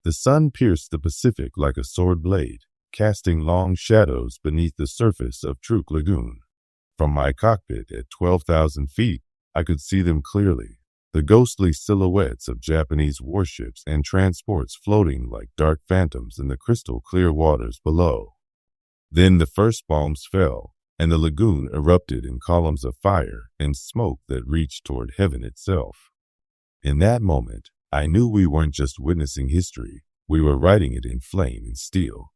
The sun pierced the Pacific like a sword blade, casting long shadows beneath the surface of Truk Lagoon. From my cockpit at 12,000 feet, I could see them clearly, the ghostly silhouettes of Japanese warships and transports floating like dark phantoms in the crystal-clear waters below. Then the first bombs fell, and the lagoon erupted in columns of fire and smoke that reached toward heaven itself. In that moment, I knew we weren't just witnessing history, we were writing it in flame and steel.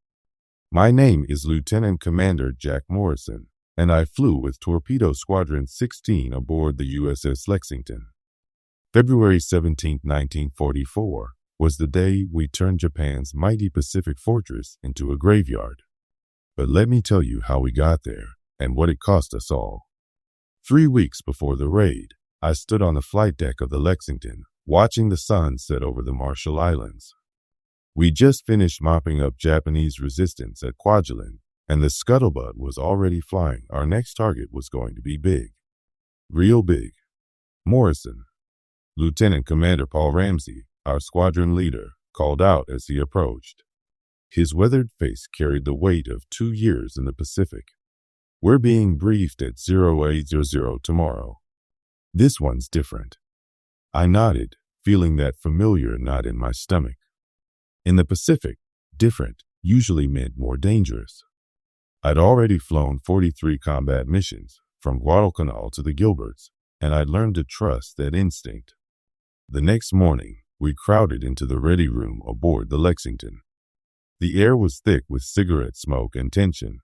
My name is Lieutenant Commander Jack Morrison, and I flew with Torpedo Squadron 16 aboard the USS Lexington. February 17, 1944, was the day we turned Japan's mighty Pacific fortress into a graveyard. But let me tell you how we got there and what it cost us all. 3 weeks before the raid, I stood on the flight deck of the Lexington, watching the sun set over the Marshall Islands. We just finished mopping up Japanese resistance at Kwajalein, and the scuttlebutt was already flying. Our next target was going to be big. Real big. Morrison. Lieutenant Commander Paul Ramsey, our squadron leader, called out as he approached. His weathered face carried the weight of 2 years in the Pacific. We're being briefed at 0800 tomorrow. This one's different. I nodded, feeling that familiar knot in my stomach. In the Pacific, different usually meant more dangerous. I'd already flown 43 combat missions, from Guadalcanal to the Gilberts, and I'd learned to trust that instinct. The next morning, we crowded into the ready room aboard the Lexington. The air was thick with cigarette smoke and tension.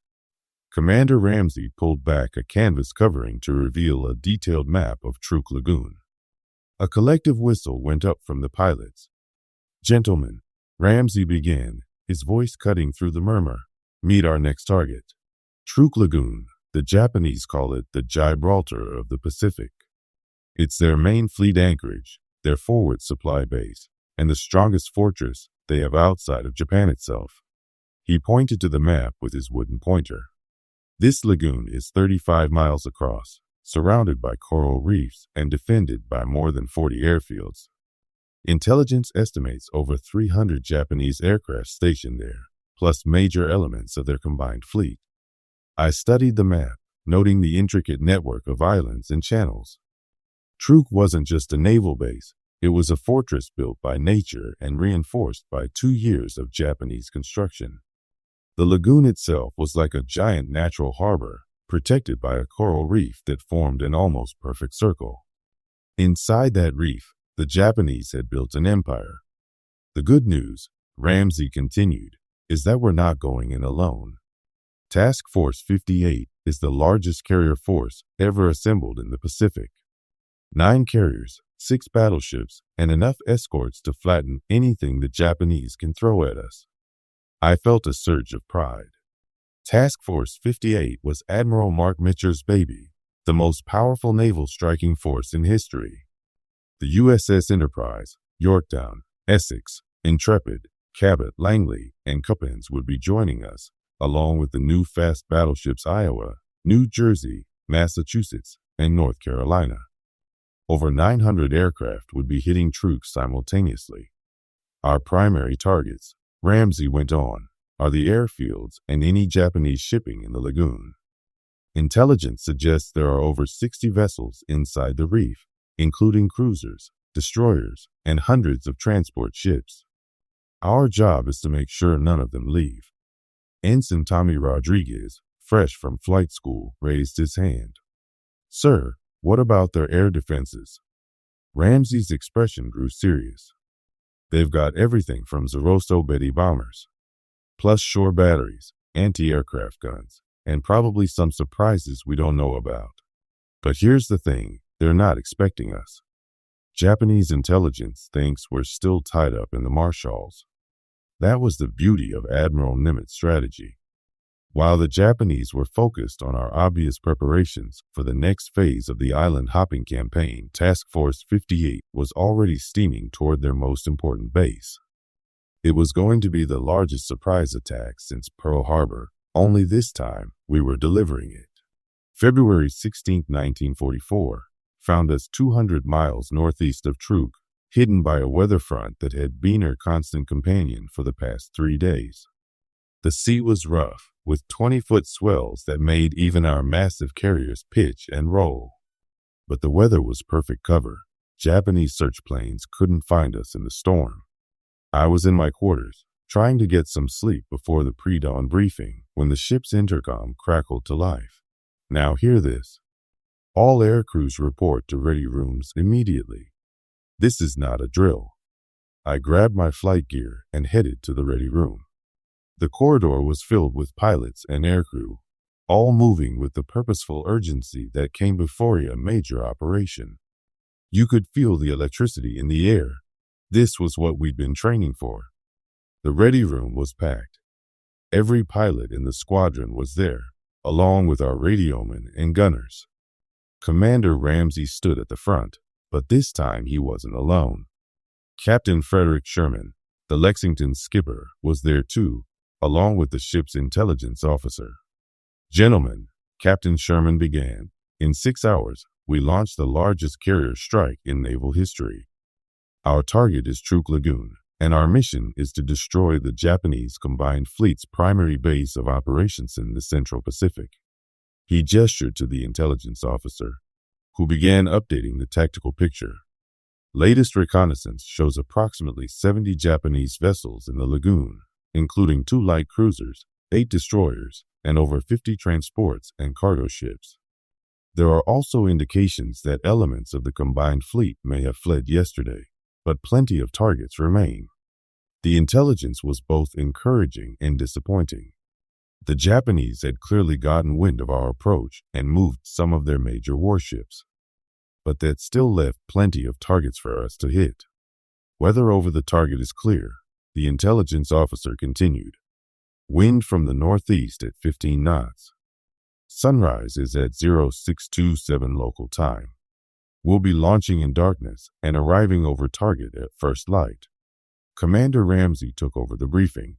Commander Ramsey pulled back a canvas covering to reveal a detailed map of Truk Lagoon. A collective whistle went up from the pilots. "Gentlemen," Ramsey began, his voice cutting through the murmur, "meet our next target. Truk Lagoon, the Japanese call it the Gibraltar of the Pacific. It's their main fleet anchorage, their forward supply base, and the strongest fortress they have outside of Japan itself." He pointed to the map with his wooden pointer. This lagoon is 35 miles across, surrounded by coral reefs and defended by more than 40 airfields. Intelligence estimates over 300 Japanese aircraft stationed there, plus major elements of their combined fleet. I studied the map, noting the intricate network of islands and channels. Truk wasn't just a naval base, it was a fortress built by nature and reinforced by 2 years of Japanese construction. The lagoon itself was like a giant natural harbor, protected by a coral reef that formed an almost perfect circle. Inside that reef, the Japanese had built an empire. The good news, Ramsey continued, is that we're not going in alone. Task Force 58 is the largest carrier force ever assembled in the Pacific. 9 carriers, 6 battleships, and enough escorts to flatten anything the Japanese can throw at us. I felt a surge of pride. Task Force 58 was Admiral Mark Mitcher's baby, the most powerful naval striking force in history. The USS Enterprise, Yorktown, Essex, Intrepid, Cabot, Langley, and Cuppins would be joining us, along with the new fast battleships Iowa, New Jersey, Massachusetts, and North Carolina. Over 900 aircraft would be hitting Truk simultaneously. Our primary targets, Ramsey went on, are the airfields and any Japanese shipping in the lagoon. Intelligence suggests there are over 60 vessels inside the reef, including cruisers, destroyers, and hundreds of transport ships. Our job is to make sure none of them leave. Ensign Tommy Rodriguez, fresh from flight school, raised his hand. "Sir, what about their air defenses?" Ramsey's expression grew serious. "They've got everything from Zoroaster Betty bombers, plus shore batteries, anti-aircraft guns, and probably some surprises we don't know about. But here's the thing, they're not expecting us. Japanese intelligence thinks we're still tied up in the Marshalls." That was the beauty of Admiral Nimitz' strategy. While the Japanese were focused on our obvious preparations for the next phase of the island hopping campaign, Task Force 58 was already steaming toward their most important base. It was going to be the largest surprise attack since Pearl Harbor, only this time we were delivering it. February 16, 1944, found us 200 miles northeast of Truk, hidden by a weather front that had been her constant companion for the past 3 days. The sea was rough, with 20-foot swells that made even our massive carriers pitch and roll. But the weather was perfect cover. Japanese search planes couldn't find us in the storm. I was in my quarters, trying to get some sleep before the pre-dawn briefing, when the ship's intercom crackled to life. Now hear this. All air crews report to ready rooms immediately. This is not a drill. I grabbed my flight gear and headed to the ready room. The corridor was filled with pilots and aircrew, all moving with the purposeful urgency that came before a major operation. You could feel the electricity in the air. This was what we'd been training for. The ready room was packed. Every pilot in the squadron was there, along with our radiomen and gunners. Commander Ramsey stood at the front, but this time he wasn't alone. Captain Frederick Sherman, the Lexington's skipper, was there too, along with the ship's intelligence officer. Gentlemen, Captain Sherman began, in 6 hours, we launched the largest carrier strike in naval history. Our target is Truk Lagoon, and our mission is to destroy the Japanese combined fleet's primary base of operations in the Central Pacific. He gestured to the intelligence officer, who began updating the tactical picture. Latest reconnaissance shows approximately 70 Japanese vessels in the lagoon, including 2 light cruisers, 8 destroyers, and over 50 transports and cargo ships. There are also indications that elements of the combined fleet may have fled yesterday, but plenty of targets remain. The intelligence was both encouraging and disappointing. The Japanese had clearly gotten wind of our approach and moved some of their major warships, but that still left plenty of targets for us to hit. Weather over the target is clear, the intelligence officer continued. Wind from the northeast at 15 knots. Sunrise is at 0627 local time. We'll be launching in darkness and arriving over target at first light. Commander Ramsey took over the briefing.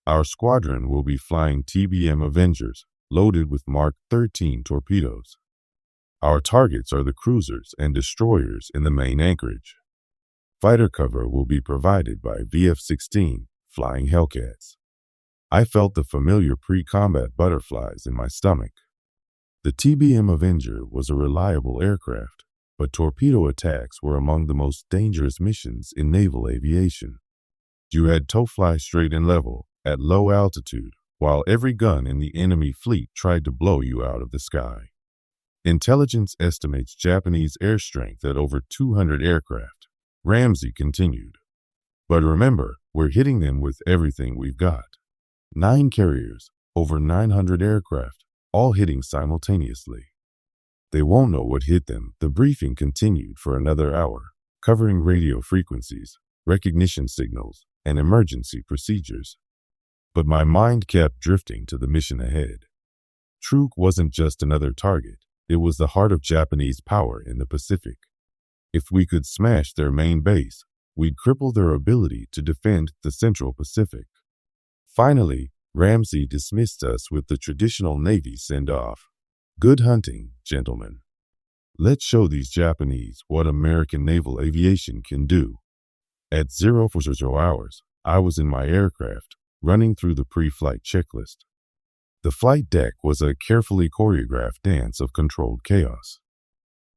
Our squadron will be flying TBM Avengers, loaded with Mark 13 torpedoes. Our targets are the cruisers and destroyers in the main anchorage. Fighter cover will be provided by VF-16 flying Hellcats. I felt the familiar pre-combat butterflies in my stomach. The TBM Avenger was a reliable aircraft, but torpedo attacks were among the most dangerous missions in naval aviation. You had to fly straight and level, at low altitude, while every gun in the enemy fleet tried to blow you out of the sky. Intelligence estimates Japanese air strength at over 200 aircraft. Ramsey continued. But remember, we're hitting them with everything we've got. 9 carriers, over 900 aircraft, all hitting simultaneously. They won't know what hit them. The briefing continued for another hour, covering radio frequencies, recognition signals, and emergency procedures. But my mind kept drifting to the mission ahead. Truk wasn't just another target. It was the heart of Japanese power in the Pacific. If we could smash their main base, we'd cripple their ability to defend the Central Pacific. Finally, Ramsey dismissed us with the traditional Navy send-off. Good hunting, gentlemen. Let's show these Japanese what American naval aviation can do. At 040 hours, I was in my aircraft, running through the pre-flight checklist. The flight deck was a carefully choreographed dance of controlled chaos.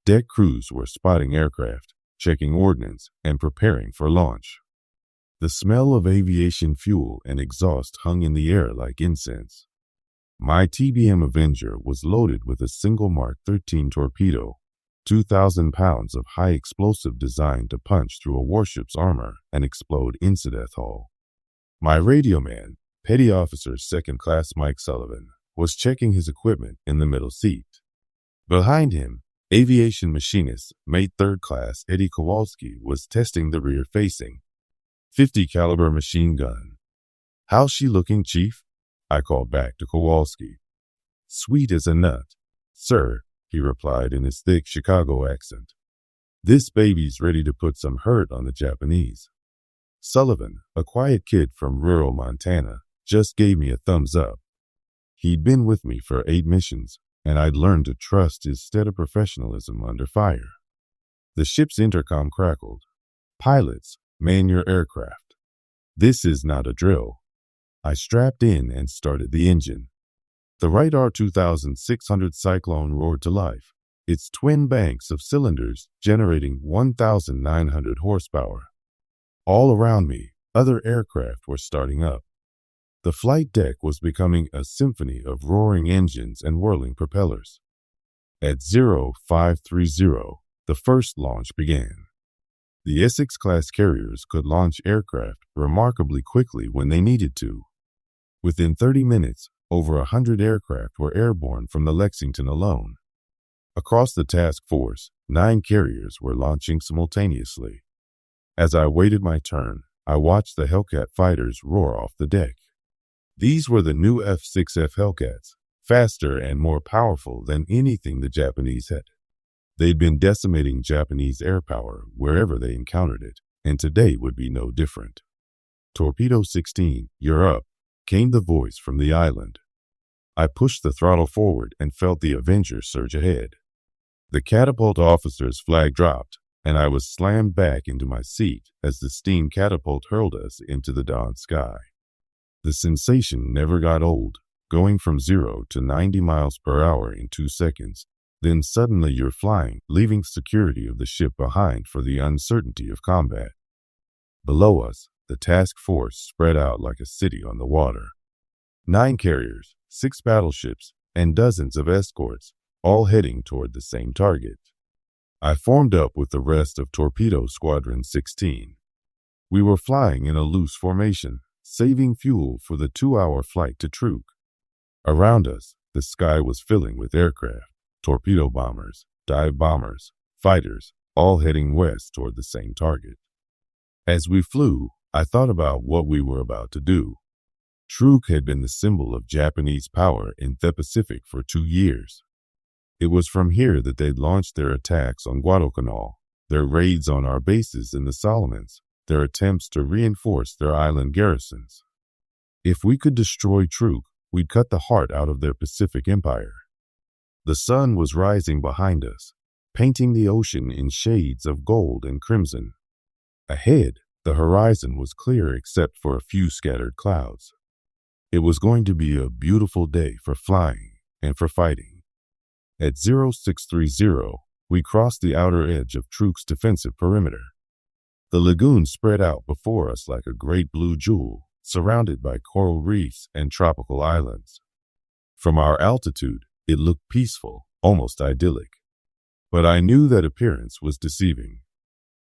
Deck crews were spotting aircraft, checking ordnance, and preparing for launch. The smell of aviation fuel and exhaust hung in the air like incense. My TBM Avenger was loaded with a single Mark 13 torpedo, 2,000 pounds of high explosive designed to punch through a warship's armor and explode into death hull. My radio man, Petty Officer 2nd Class Mike Sullivan, was checking his equipment in the middle seat. Behind him, aviation machinist Mate 3rd Class Eddie Kowalski was testing the rear-facing 50 caliber machine gun. "How's she looking, Chief?" I called back to Kowalski. "Sweet as a nut, sir," he replied in his thick Chicago accent. "This baby's ready to put some hurt on the Japanese." Sullivan, a quiet kid from rural Montana, just gave me a thumbs up. He'd been with me for 8 missions, and I'd learned to trust his steady professionalism under fire. The ship's intercom crackled. Pilots, man your aircraft. This is not a drill. I strapped in and started the engine. The Wright R2600 Cyclone roared to life, its twin banks of cylinders generating 1,900 horsepower. All around me, other aircraft were starting up. The flight deck was becoming a symphony of roaring engines and whirling propellers. At 0530, the first launch began. The Essex-class carriers could launch aircraft remarkably quickly when they needed to. Within 30 minutes, over 100 aircraft were airborne from the Lexington alone. Across the task force, 9 carriers were launching simultaneously. As I waited my turn, I watched the Hellcat fighters roar off the deck. These were the new F6F Hellcats, faster and more powerful than anything the Japanese had. They'd been decimating Japanese air power wherever they encountered it, and today would be no different. "Torpedo 16, you're up," came the voice from the island. I pushed the throttle forward and felt the Avengers surge ahead. The catapult officer's flag dropped, and I was slammed back into my seat as the steam catapult hurled us into the dawn sky. The sensation never got old, going from 0 to 90 miles per hour in 2 seconds. Then suddenly you're flying, leaving security of the ship behind for the uncertainty of combat. Below us, the task force spread out like a city on the water. 9 carriers, 6 battleships, and dozens of escorts, all heading toward the same target. I formed up with the rest of Torpedo Squadron 16. We were flying in a loose formation, saving fuel for the 2-hour flight to Truk. Around us, the sky was filling with aircraft, torpedo bombers, dive bombers, fighters, all heading west toward the same target. As we flew, I thought about what we were about to do. Truk had been the symbol of Japanese power in the Pacific for 2 years. It was from here that they'd launched their attacks on Guadalcanal, their raids on our bases in the Solomons, their attempts to reinforce their island garrisons. If we could destroy Truk, we'd cut the heart out of their Pacific empire. The sun was rising behind us, painting the ocean in shades of gold and crimson. Ahead, the horizon was clear except for a few scattered clouds. It was going to be a beautiful day for flying and for fighting. At 0630, we crossed the outer edge of Truk's defensive perimeter. The lagoon spread out before us like a great blue jewel, surrounded by coral reefs and tropical islands. From our altitude, it looked peaceful, almost idyllic. But I knew that appearance was deceiving.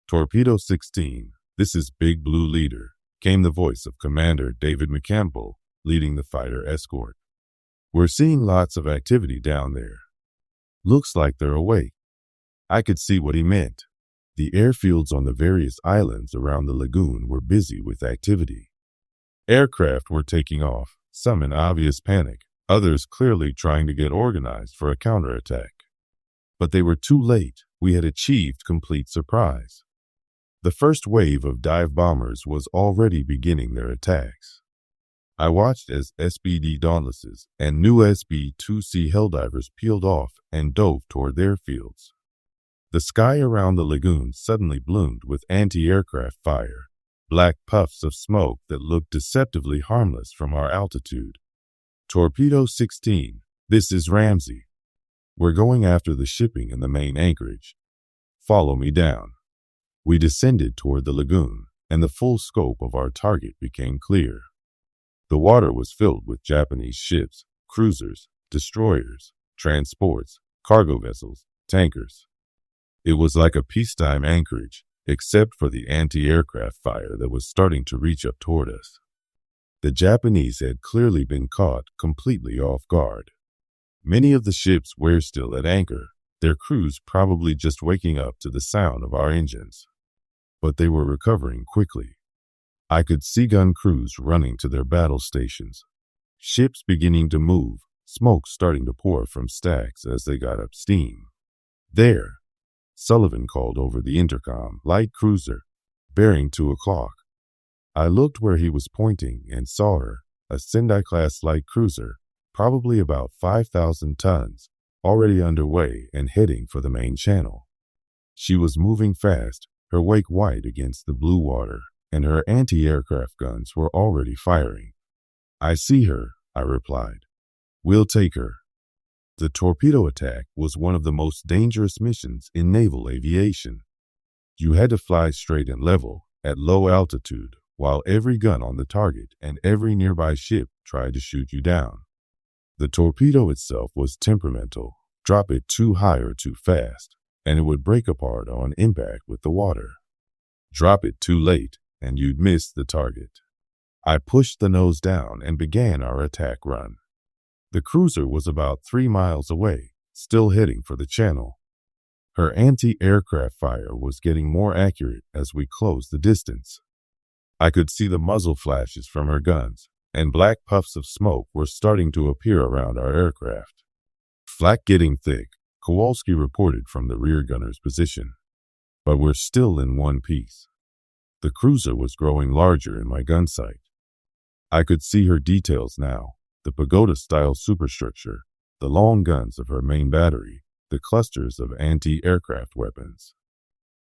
"Torpedo 16, this is Big Blue Leader," came the voice of Commander David McCampbell, leading the fighter escort. "We're seeing lots of activity down there. Looks like they're awake." I could see what he meant. The airfields on the various islands around the lagoon were busy with activity. Aircraft were taking off, some in obvious panic, others clearly trying to get organized for a counterattack. But they were too late. We had achieved complete surprise. The first wave of dive bombers was already beginning their attacks. I watched as SBD Dauntlesses and new SB-2C Helldivers peeled off and dove toward their fields. The sky around the lagoon suddenly bloomed with anti-aircraft fire, black puffs of smoke that looked deceptively harmless from our altitude. "Torpedo 16, this is Ramsey. We're going after the shipping in the main anchorage. Follow me down." We descended toward the lagoon, and the full scope of our target became clear. The water was filled with Japanese ships, cruisers, destroyers, transports, cargo vessels, tankers. It was like a peacetime anchorage, except for the anti-aircraft fire that was starting to reach up toward us. The Japanese had clearly been caught completely off guard. Many of the ships were still at anchor, their crews probably just waking up to the sound of our engines. But they were recovering quickly. I could see gun crews running to their battle stations, ships beginning to move, smoke starting to pour from stacks as they got up steam. "There," Sullivan called over the intercom, "light cruiser, bearing 2 o'clock. I looked where he was pointing and saw her, a Sendai-class light cruiser, probably about 5,000 tons, already underway and heading for the main channel. She was moving fast, her wake white against the blue water, and her anti-aircraft guns were already firing. "I see her," I replied. "We'll take her." The torpedo attack was one of the most dangerous missions in naval aviation. You had to fly straight and level at low altitude while every gun on the target and every nearby ship tried to shoot you down. The torpedo itself was temperamental. Drop it too high or too fast, and it would break apart on impact with the water. Drop it too late, and you'd miss the target. I pushed the nose down and began our attack run. The cruiser was about 3 miles away, still heading for the channel. Her anti-aircraft fire was getting more accurate as we closed the distance. I could see the muzzle flashes from her guns, and black puffs of smoke were starting to appear around our aircraft. "Flak getting thick," Kowalski reported from the rear gunner's position. "But we're still in one piece." The cruiser was growing larger in my gun sight. I could see her details now, the pagoda-style superstructure, the long guns of her main battery, the clusters of anti-aircraft weapons.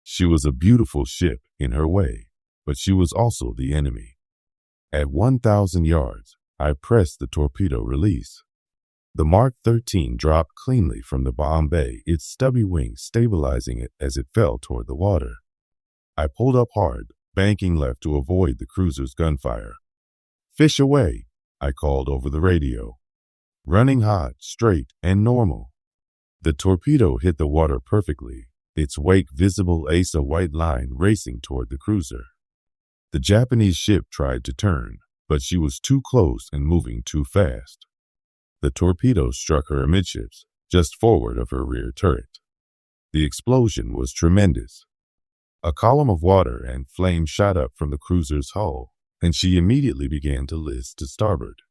She was a beautiful ship in her way, but she was also the enemy. At 1,000 yards, I pressed the torpedo release. The Mark 13 dropped cleanly from the bomb bay, its stubby wings stabilizing it as it fell toward the water. I pulled up hard, banking left to avoid the cruiser's gunfire. "Fish away," I called over the radio. Running hot, straight, and normal. The torpedo hit the water perfectly, its wake visible as a white line racing toward the cruiser. The Japanese ship tried to turn, but she was too close and moving too fast. The torpedo struck her amidships, just forward of her rear turret. The explosion was tremendous. A column of water and flame shot up from the cruiser's hull, and she immediately began to list to starboard.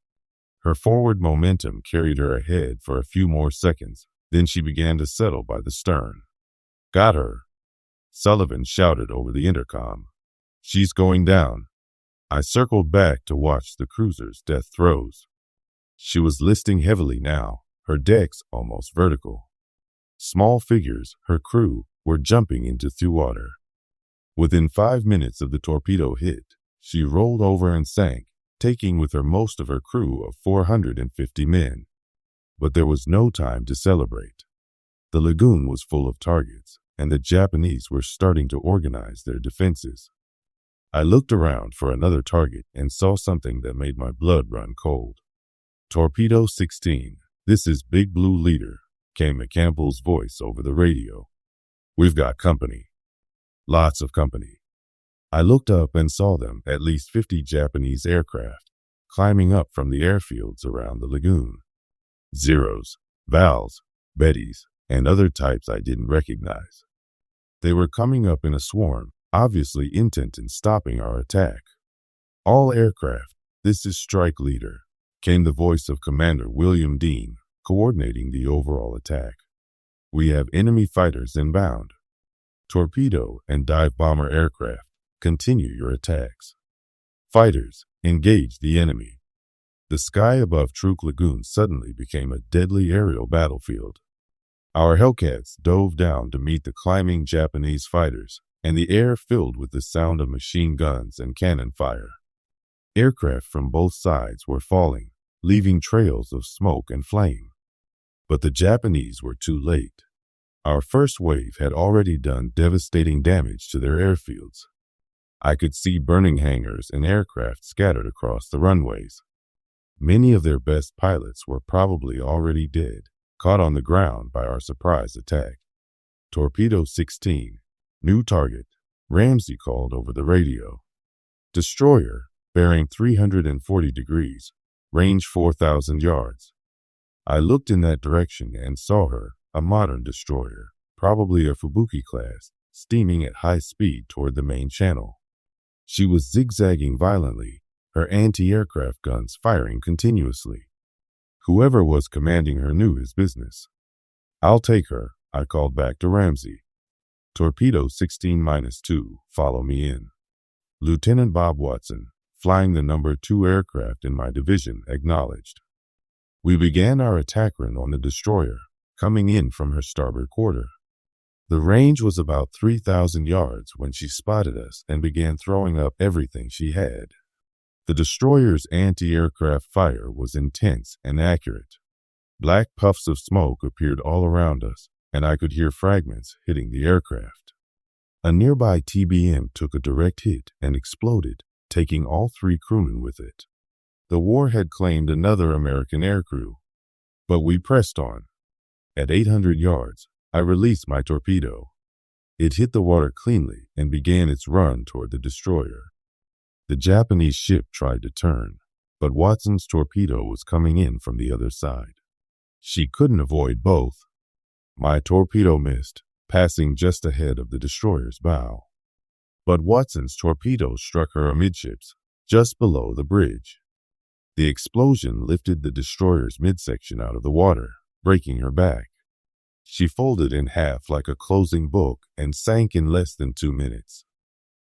Her forward momentum carried her ahead for a few more seconds, then she began to settle by the stern. "Got her," Sullivan shouted over the intercom. "She's going down." I circled back to watch the cruiser's death throes. She was listing heavily now, her decks almost vertical. Small figures, her crew, were jumping into the water. Within 5 minutes of the torpedo hit, she rolled over and sank, taking with her most of her crew of 450 men. But there was no time to celebrate. The lagoon was full of targets, and the Japanese were starting to organize their defenses. I looked around for another target and saw something that made my blood run cold. "Torpedo 16, this is Big Blue Leader," came McCampbell's voice over the radio. "We've got company." Lots of company. I looked up and saw them, at least 50 Japanese aircraft, climbing up from the airfields around the lagoon. Zeros, Vals, Bettys, and other types I didn't recognize. They were coming up in a swarm, obviously intent in stopping our attack. "All aircraft, this is Strike Leader," came the voice of Commander William Dean, coordinating the overall attack. "We have enemy fighters inbound. Torpedo and dive bomber aircraft, continue your attacks. Fighters, engage the enemy." The sky above Truk Lagoon suddenly became a deadly aerial battlefield. Our Hellcats dove down to meet the climbing Japanese fighters, and the air filled with the sound of machine guns and cannon fire. Aircraft from both sides were falling, leaving trails of smoke and flame. But the Japanese were too late. Our first wave had already done devastating damage to their airfields. I could see burning hangars and aircraft scattered across the runways. Many of their best pilots were probably already dead, caught on the ground by our surprise attack. "Torpedo 16, new target," Ramsey called over the radio. "Destroyer, bearing 340 degrees, range 4,000 yards. I looked in that direction and saw her, a modern destroyer, probably a Fubuki class, steaming at high speed toward the main channel. She was zigzagging violently, her anti-aircraft guns firing continuously. Whoever was commanding her knew his business. "I'll take her," I called back to Ramsey. "Torpedo 16-2, follow me in." Lieutenant Bob Watson, flying the number 2 aircraft in my division, acknowledged. We began our attack run on the destroyer, coming in from her starboard quarter. The range was about 3,000 yards when she spotted us and began throwing up everything she had. The destroyer's anti-aircraft fire was intense and accurate. Black puffs of smoke appeared all around us, and I could hear fragments hitting the aircraft. A nearby TBM took a direct hit and exploded, taking all 3 crewmen with it. The war had claimed another American aircrew, but we pressed on. At 800 yards, I released my torpedo. It hit the water cleanly and began its run toward the destroyer. The Japanese ship tried to turn, but Watson's torpedo was coming in from the other side. She couldn't avoid both. My torpedo missed, passing just ahead of the destroyer's bow. But Watson's torpedo struck her amidships, just below the bridge. The explosion lifted the destroyer's midsection out of the water, breaking her back. She folded in half like a closing book and sank in less than 2 minutes.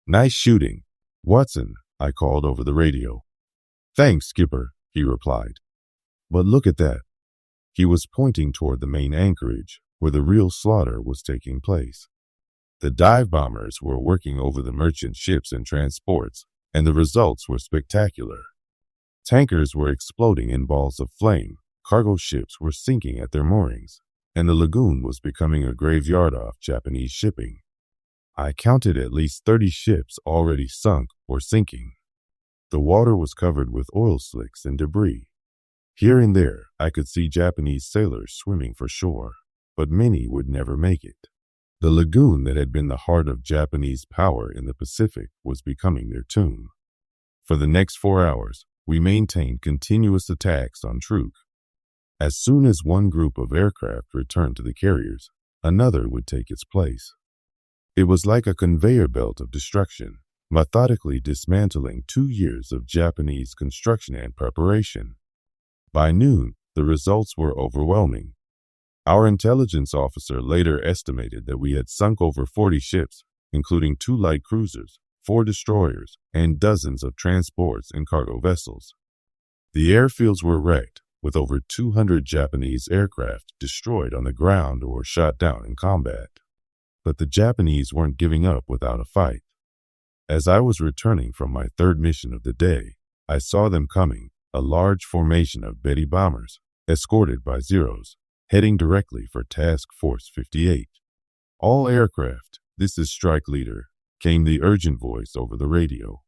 "Nice shooting, Watson," I called over the radio. "Thanks, Skipper," he replied. "But look at that." He was pointing toward the main anchorage, where the real slaughter was taking place. The dive bombers were working over the merchant ships and transports, and the results were spectacular. Tankers were exploding in balls of flame, cargo ships were sinking at their moorings, and the lagoon was becoming a graveyard of Japanese shipping. I counted at least 30 ships already sunk or sinking. The water was covered with oil slicks and debris. Here and there, I could see Japanese sailors swimming for shore, but many would never make it. The lagoon that had been the heart of Japanese power in the Pacific was becoming their tomb. For the next 4 hours, we maintained continuous attacks on Truk. As soon as one group of aircraft returned to the carriers, another would take its place. It was like a conveyor belt of destruction, methodically dismantling 2 years of Japanese construction and preparation. By noon, the results were overwhelming. Our intelligence officer later estimated that we had sunk over 40 ships, including 2 light cruisers, 4 destroyers, and dozens of transports and cargo vessels. The airfields were wrecked, with over 200 Japanese aircraft destroyed on the ground or shot down in combat. But the Japanese weren't giving up without a fight. As I was returning from my 3rd mission of the day, I saw them coming, a large formation of Betty bombers, escorted by Zeros, heading directly for Task Force 58. "All aircraft, this is Strike Leader," came the urgent voice over the radio.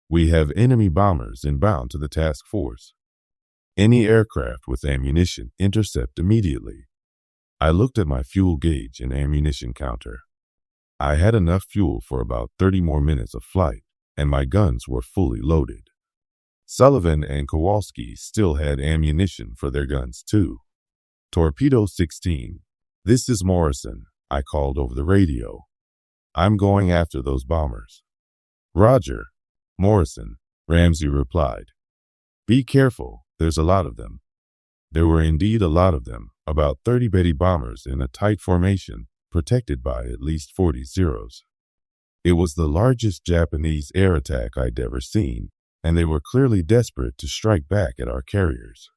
"We have enemy bombers inbound to the task force. Any aircraft with ammunition, intercept immediately." I looked at my fuel gauge and ammunition counter. I had enough fuel for about 30 more minutes of flight, and my guns were fully loaded. Sullivan and Kowalski still had ammunition for their guns too. "Torpedo 16, this is Morrison," I called over the radio. "I'm going after those bombers." "Roger, Morrison," Ramsey replied. "Be careful. There's a lot of them." There were indeed a lot of them, about 30 Betty bombers in a tight formation, protected by at least 40 Zeros. It was the largest Japanese air attack I'd ever seen, and they were clearly desperate to strike back at our carriers.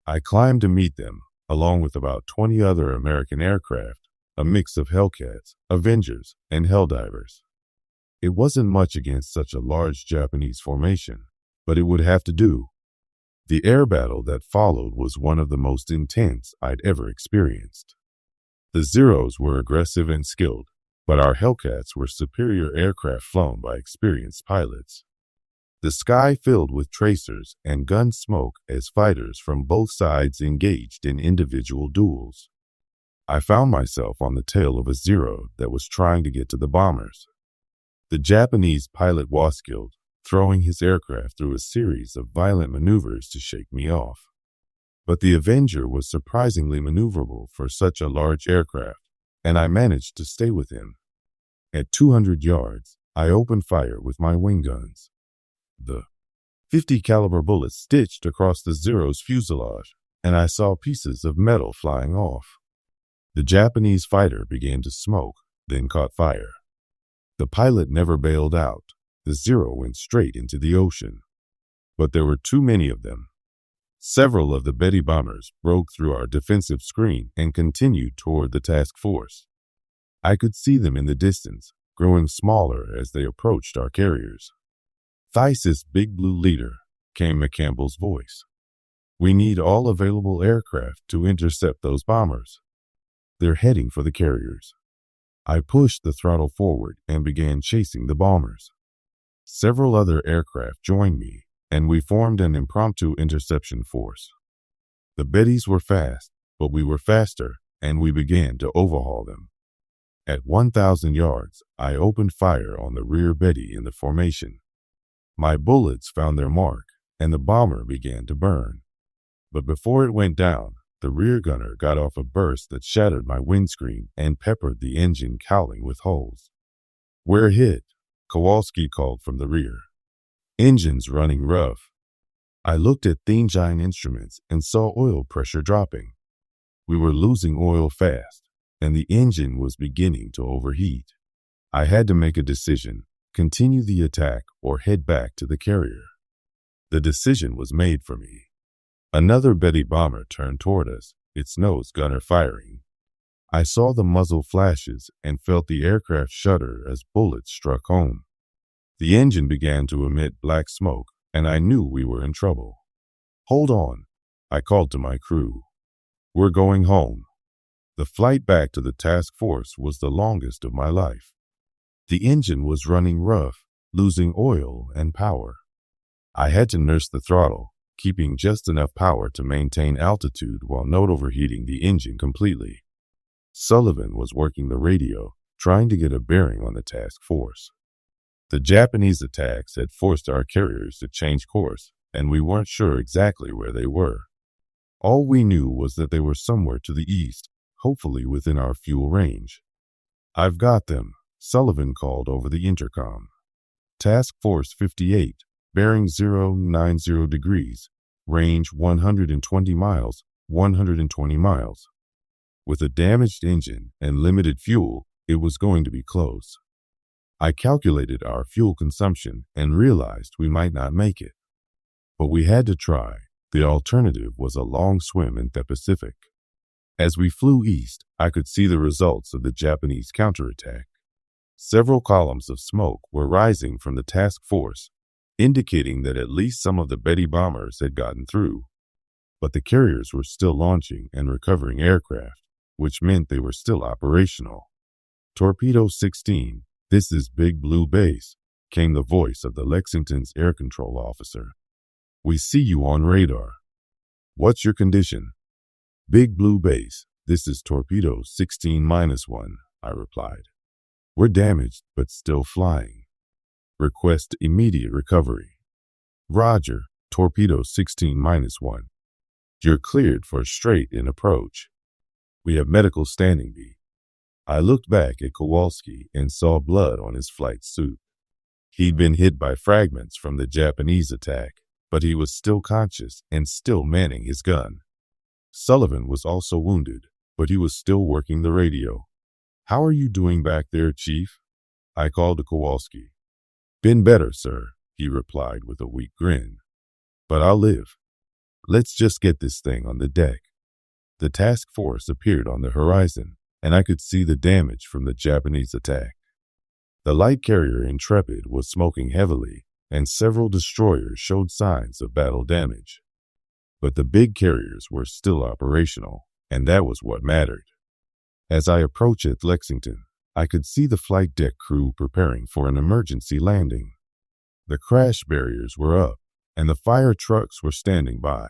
I climbed to meet them, along with about 20 other American aircraft, a mix of Hellcats, Avengers, and Helldivers. It wasn't much against such a large Japanese formation, but it would have to do. The air battle that followed was one of the most intense I'd ever experienced. The Zeros were aggressive and skilled, but our Hellcats were superior aircraft flown by experienced pilots. The sky filled with tracers and gun smoke as fighters from both sides engaged in individual duels. I found myself on the tail of a Zero that was trying to get to the bombers. The Japanese pilot Waskilled, throwing his aircraft through a series of violent maneuvers to shake me off. But the Avenger was surprisingly maneuverable for such a large aircraft, and I managed to stay with him. At 200 yards, I opened fire with my wing guns. The 50 caliber bullets stitched across the Zero's fuselage, and I saw pieces of metal flying off. The Japanese fighter began to smoke, then caught fire. The pilot never bailed out. The Zero went straight into the ocean. But there were too many of them. Several of the Betty bombers broke through our defensive screen and continued toward the task force. I could see them in the distance, growing smaller as they approached our carriers. "Thesis Big Blue Leader," came McCampbell's voice. "We need all available aircraft to intercept those bombers. They're heading for the carriers." I pushed the throttle forward and began chasing the bombers. Several other aircraft joined me, and we formed an impromptu interception force. The Bettys were fast, but we were faster, and we began to overhaul them. At 1,000 yards, I opened fire on the rear Betty in the formation. My bullets found their mark, and the bomber began to burn. But before it went down, the rear gunner got off a burst that shattered my windscreen and peppered the engine cowling with holes. "We're hit," Kowalski called from the rear. "Engine's running rough." I looked at the engine instruments and saw oil pressure dropping. We were losing oil fast, and the engine was beginning to overheat. I had to make a decision: continue the attack or head back to the carrier. The decision was made for me. Another Betty bomber turned toward us, its nose gunner firing. I saw the muzzle flashes and felt the aircraft shudder as bullets struck home. The engine began to emit black smoke, and I knew we were in trouble. "Hold on," I called to my crew. "We're going home." The flight back to the task force was the longest of my life. The engine was running rough, losing oil and power. I had to nurse the throttle, keeping just enough power to maintain altitude while not overheating the engine completely. Sullivan was working the radio, trying to get a bearing on the task force. The Japanese attacks had forced our carriers to change course, and we weren't sure exactly where they were. All we knew was that they were somewhere to the east, hopefully within our fuel range. "I've got them," Sullivan called over the intercom. "Task Force 58, bearing 090 degrees, range 120 miles, 120 miles. With a damaged engine and limited fuel, it was going to be close." I calculated our fuel consumption and realized we might not make it. But we had to try. The alternative was a long swim in the Pacific. As we flew east, I could see the results of the Japanese counterattack. Several columns of smoke were rising from the task force, indicating that at least some of the Betty bombers had gotten through. But the carriers were still launching and recovering aircraft, which meant they were still operational. "Torpedo 16, this is Big Blue Base," came the voice of the Lexington's air control officer. "We see you on radar. What's your condition?" "Big Blue Base, this is Torpedo 16-1, I replied. "We're damaged, but still flying. Request immediate recovery." "Roger, Torpedo 16-1. You're cleared for straight-in approach. We have medical standing by." I looked back at Kowalski and saw blood on his flight suit. He'd been hit by fragments from the Japanese attack, but he was still conscious and still manning his gun. Sullivan was also wounded, but he was still working the radio. "How are you doing back there, Chief?" I called to Kowalski. "Been better, sir," he replied with a weak grin. "But I'll live. Let's just get this thing on the deck." The task force appeared on the horizon, and I could see the damage from the Japanese attack. The light carrier Intrepid was smoking heavily, and several destroyers showed signs of battle damage. But the big carriers were still operational, and that was what mattered. As I approached Lexington, I could see the flight deck crew preparing for an emergency landing. The crash barriers were up, and the fire trucks were standing by.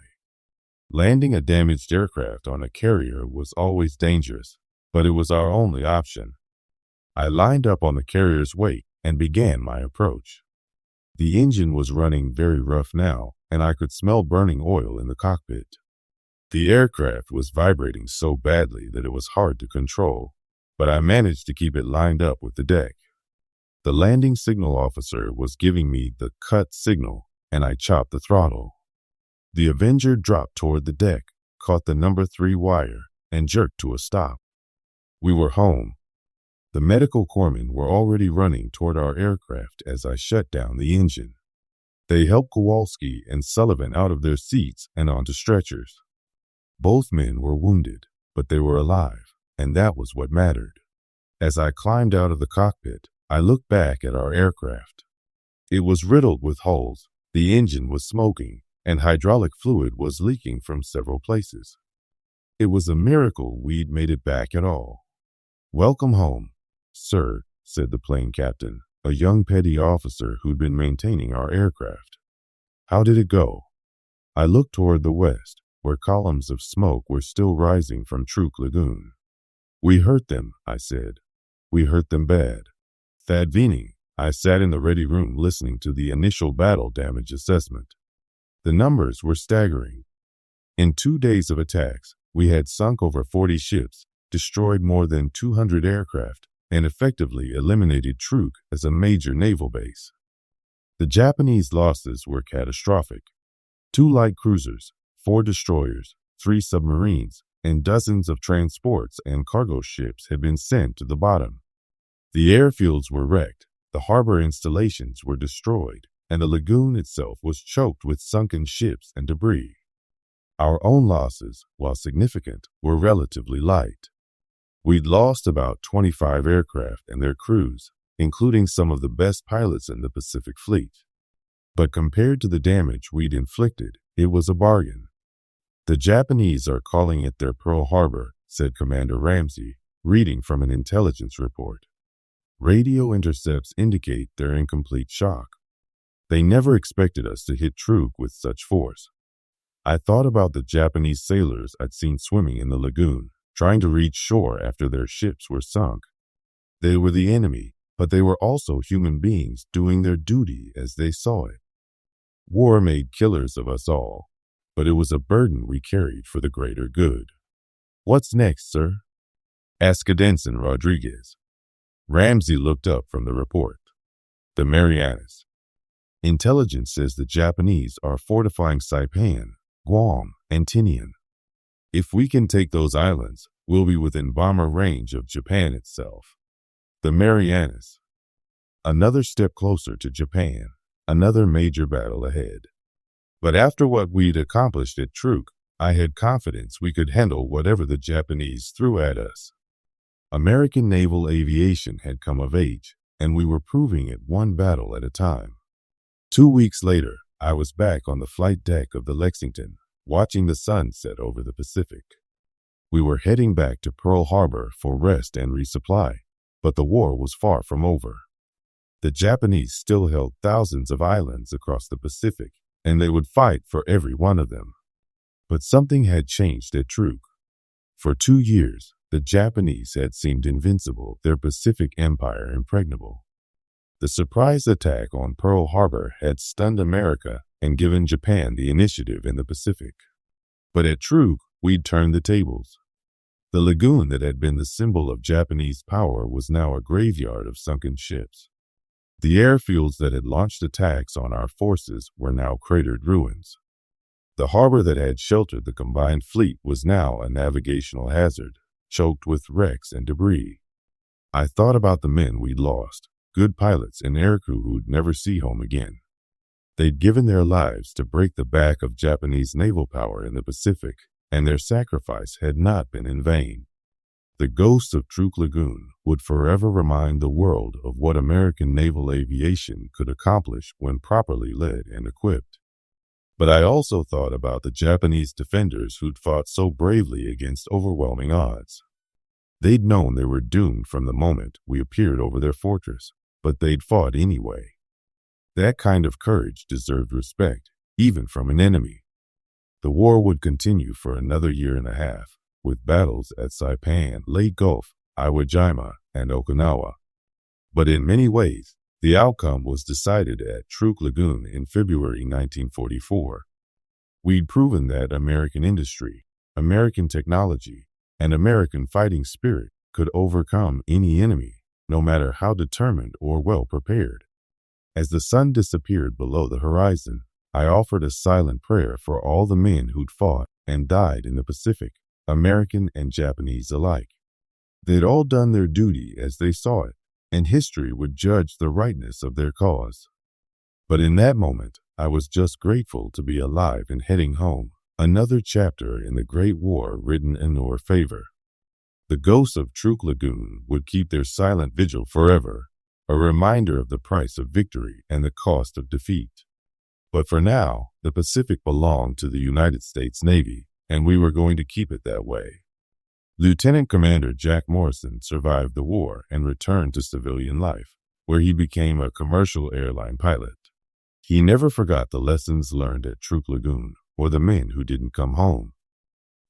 Landing a damaged aircraft on a carrier was always dangerous, but it was our only option. I lined up on the carrier's wake and began my approach. The engine was running very rough now, and I could smell burning oil in the cockpit. The aircraft was vibrating so badly that it was hard to control, but I managed to keep it lined up with the deck. The landing signal officer was giving me the cut signal, and I chopped the throttle. The Avenger dropped toward the deck, caught the number 3 wire, and jerked to a stop. We were home. The medical corpsmen were already running toward our aircraft as I shut down the engine. They helped Kowalski and Sullivan out of their seats and onto stretchers. Both men were wounded, but they were alive, and that was what mattered. As I climbed out of the cockpit, I looked back at our aircraft. It was riddled with holes, the engine was smoking, and hydraulic fluid was leaking from several places. It was a miracle we'd made it back at all. "Welcome home, sir," said the plane captain, a young petty officer who'd been maintaining our aircraft. "How did it go?" I looked toward the west, where columns of smoke were still rising from Truk Lagoon. "We hurt them," I said. "We hurt them bad." Thad Vening, I sat in the ready room listening to the initial battle damage assessment. The numbers were staggering. In 2 days of attacks, we had sunk over 40 ships, destroyed more than 200 aircraft, and effectively eliminated Truk as a major naval base. The Japanese losses were catastrophic. 2 light cruisers, 4 destroyers, 3 submarines, and dozens of transports and cargo ships had been sent to the bottom. The airfields were wrecked, the harbor installations were destroyed, and the lagoon itself was choked with sunken ships and debris. Our own losses, while significant, were relatively light. We'd lost about 25 aircraft and their crews, including some of the best pilots in the Pacific Fleet. But compared to the damage we'd inflicted, it was a bargain. "The Japanese are calling it their Pearl Harbor," said Commander Ramsey, reading from an intelligence report. "Radio intercepts indicate they're in complete shock. They never expected us to hit Truk with such force." I thought about the Japanese sailors I'd seen swimming in the lagoon, trying to reach shore after their ships were sunk. They were the enemy, but they were also human beings doing their duty as they saw it. War made killers of us all, but it was a burden we carried for the greater good. "What's next, sir?" asked Cadenson Rodriguez. Ramsey looked up from the report. "The Marianas. Intelligence says the Japanese are fortifying Saipan, Guam, and Tinian. If we can take those islands, we'll be within bomber range of Japan itself. The Marianas. Another step closer to Japan, another major battle ahead. But after what we'd accomplished at Truk, I had confidence we could handle whatever the Japanese threw at us. American naval aviation had come of age, and we were proving it one battle at a time. 2 weeks later, I was back on the flight deck of the Lexington, watching the sun set over the Pacific. We were heading back to Pearl Harbor for rest and resupply, but the war was far from over. The Japanese still held thousands of islands across the Pacific, and they would fight for every one of them. But something had changed at Truk. For 2 years, the Japanese had seemed invincible, their Pacific empire impregnable. The surprise attack on Pearl Harbor had stunned America and given Japan the initiative in the Pacific. But at Truk, we'd turned the tables. The lagoon that had been the symbol of Japanese power was now a graveyard of sunken ships. The airfields that had launched attacks on our forces were now cratered ruins. The harbor that had sheltered the combined fleet was now a navigational hazard, choked with wrecks and debris. I thought about the men we'd lost, good pilots and aircrew who'd never see home again. They'd given their lives to break the back of Japanese naval power in the Pacific, and their sacrifice had not been in vain. The ghost of Truk Lagoon would forever remind the world of what American naval aviation could accomplish when properly led and equipped. But I also thought about the Japanese defenders who'd fought so bravely against overwhelming odds. They'd known they were doomed from the moment we appeared over their fortress, but they'd fought anyway. That kind of courage deserved respect, even from an enemy. The war would continue for another year and a half, with battles at Saipan, Leyte Gulf, Iwo Jima, and Okinawa. But in many ways, the outcome was decided at Truk Lagoon in February 1944. We'd proven that American industry, American technology, and American fighting spirit could overcome any enemy, no matter how determined or well prepared. As the sun disappeared below the horizon, I offered a silent prayer for all the men who'd fought and died in the Pacific, American and Japanese alike. They'd all done their duty as they saw it, and history would judge the rightness of their cause. But in that moment, I was just grateful to be alive and heading home, another chapter in the Great War written in our favor. The ghosts of Truk Lagoon would keep their silent vigil forever, a reminder of the price of victory and the cost of defeat. But for now, the Pacific belonged to the United States Navy, and we were going to keep it that way. Lieutenant Commander Jack Morrison survived the war and returned to civilian life, where he became a commercial airline pilot. He never forgot the lessons learned at Truk Lagoon or the men who didn't come home.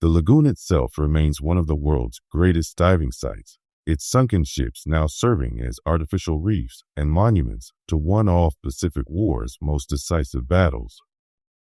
The lagoon itself remains one of the world's greatest diving sites, its sunken ships now serving as artificial reefs and monuments to one of Pacific War's most decisive battles.